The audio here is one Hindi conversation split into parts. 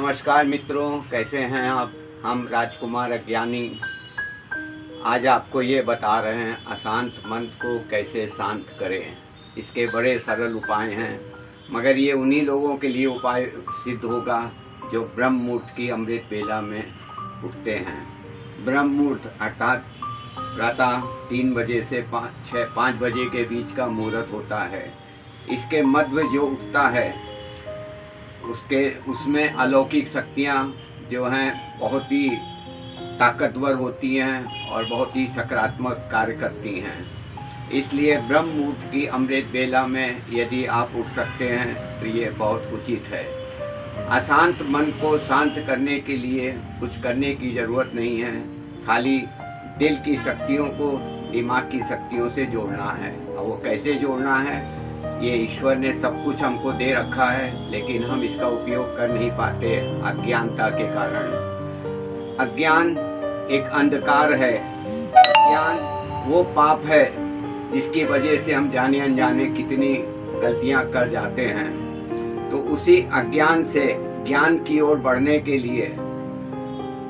नमस्कार मित्रों, कैसे हैं आप। हम राजकुमार अज्ञानी आज आपको ये बता रहे हैं अशांत मन को कैसे शांत करें। इसके बड़े सरल उपाय हैं, मगर ये उन्हीं लोगों के लिए उपाय सिद्ध होगा जो ब्रह्म मुहूर्त की अमृत बेला में उठते हैं। ब्रह्म मुहूर्त अर्थात प्रातः 3 बजे से 5 बजे के बीच का मुहूर्त होता है। इसके मध्य जो उठता है उसमें अलौकिक शक्तियाँ जो हैं बहुत ही ताकतवर होती हैं और बहुत ही सकारात्मक कार्य करती हैं। इसलिए ब्रह्म मुहूर्त की अमृत बेला में यदि आप उठ सकते हैं तो ये बहुत उचित है। अशांत मन को शांत करने के लिए कुछ करने की ज़रूरत नहीं है, खाली दिल की शक्तियों को दिमाग की शक्तियों से जोड़ना है। और वो कैसे जोड़ना है, ये ईश्वर ने सब कुछ हमको दे रखा है, लेकिन हम इसका उपयोग कर नहीं पाते अज्ञानता के कारण। अज्ञान एक अंधकार है। अज्ञान वो पाप है जिसकी वजह से हम जाने अनजाने कितनी गलतियां कर जाते हैं। तो उसी अज्ञान से ज्ञान की ओर बढ़ने के लिए,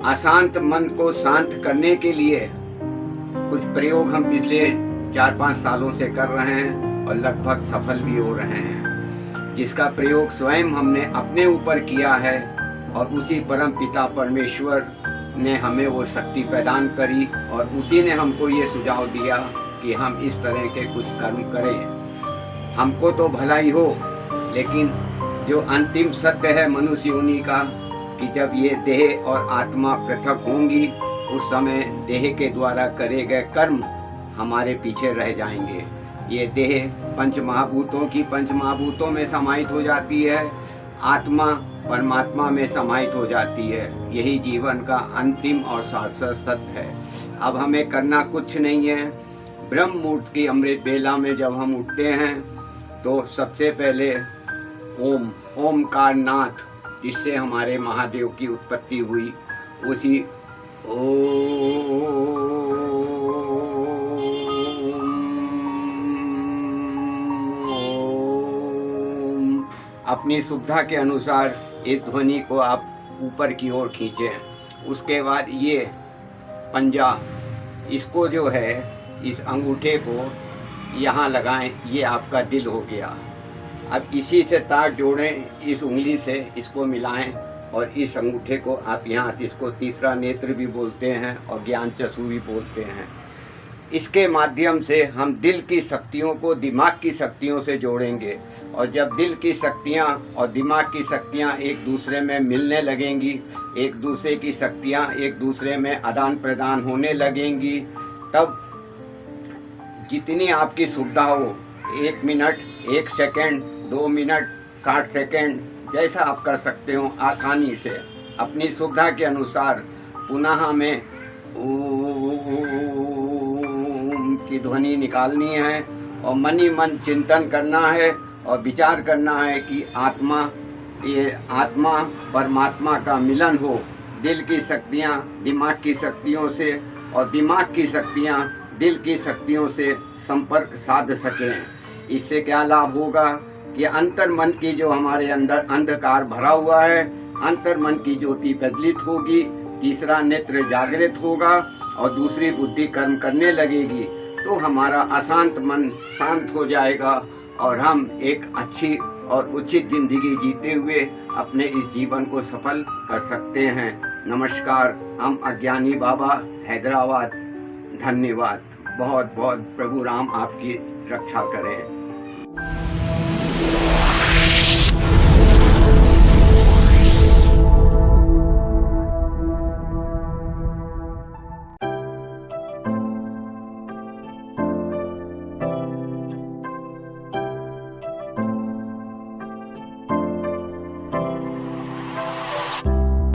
अशांत मन को शांत करने के लिए कुछ प्रयोग हम पिछले 4-5 सालों से कर रहे हैं और लगभग सफल भी हो रहे हैं, जिसका प्रयोग स्वयं हमने अपने ऊपर किया है और उसी परम पिता परमेश्वर ने हमें वो शक्ति प्रदान करी और उसी ने हमको ये सुझाव दिया कि हम इस तरह के कुछ कर्म करें। हमको तो भला ही हो, लेकिन जो अंतिम सत्य है मनुष्य योनि का कि जब ये देह और आत्मा पृथक होंगी, उस समय देह के द्वारा करे गए कर्म हमारे पीछे रह जाएंगे। ये देह पंच महाभूतों में समाहित हो जाती है, आत्मा परमात्मा में समाहित हो जाती है। यही जीवन का अंतिम और शाश्वत सत्य है। अब हमें करना कुछ नहीं है। ब्रह्म मुहूर्त की अमृत बेला में जब हम उठते हैं तो सबसे पहले ओमकार नाथ, जिससे हमारे महादेव की उत्पत्ति हुई, उसी अपनी सुविधा के अनुसार इस ध्वनि को आप ऊपर की ओर खींचें। उसके बाद ये पंजा, इसको जो है इस अंगूठे को यहाँ लगाएं, ये आपका दिल हो गया। अब इसी से तार जोड़ें, इस उंगली से इसको मिलाएं और इस अंगूठे को आप यहाँ, इसको तीसरा नेत्र भी बोलते हैं और ज्ञान चक्षु भी बोलते हैं। इसके माध्यम से हम दिल की शक्तियों को दिमाग की शक्तियों से जोड़ेंगे और जब दिल की शक्तियाँ और दिमाग की शक्तियाँ एक दूसरे में मिलने लगेंगी, एक दूसरे की शक्तियाँ एक दूसरे में आदान प्रदान होने लगेंगी, तब जितनी आपकी सुविधा हो, 1 मिनट, 1 सेकंड, 2 मिनट, 60 सेकंड, जैसा आप कर सकते हो आसानी से अपनी सुविधा के अनुसार पुनः हमें की ध्वनि निकालनी है और मन ही मन चिंतन करना है और विचार करना है कि ये आत्मा परमात्मा का मिलन हो। दिल की शक्तियाँ दिमाग की शक्तियों से और दिमाग की शक्तियाँ दिल की शक्तियों से संपर्क साध सकें। इससे क्या लाभ होगा कि अंतर मन की जो हमारे अंदर अंधकार भरा हुआ है, अंतर मन की ज्योति प्रज्वलित होगी, तीसरा नेत्र जागृत होगा और दूसरी बुद्धि कर्म करने लगेगी, तो हमारा अशांत मन शांत हो जाएगा और हम एक अच्छी और उचित जिंदगी जीते हुए अपने इस जीवन को सफल कर सकते हैं। नमस्कार, हम अज्ञानी बाबा, हैदराबाद। धन्यवाद। बहुत बहुत प्रभु राम आपकी रक्षा करें।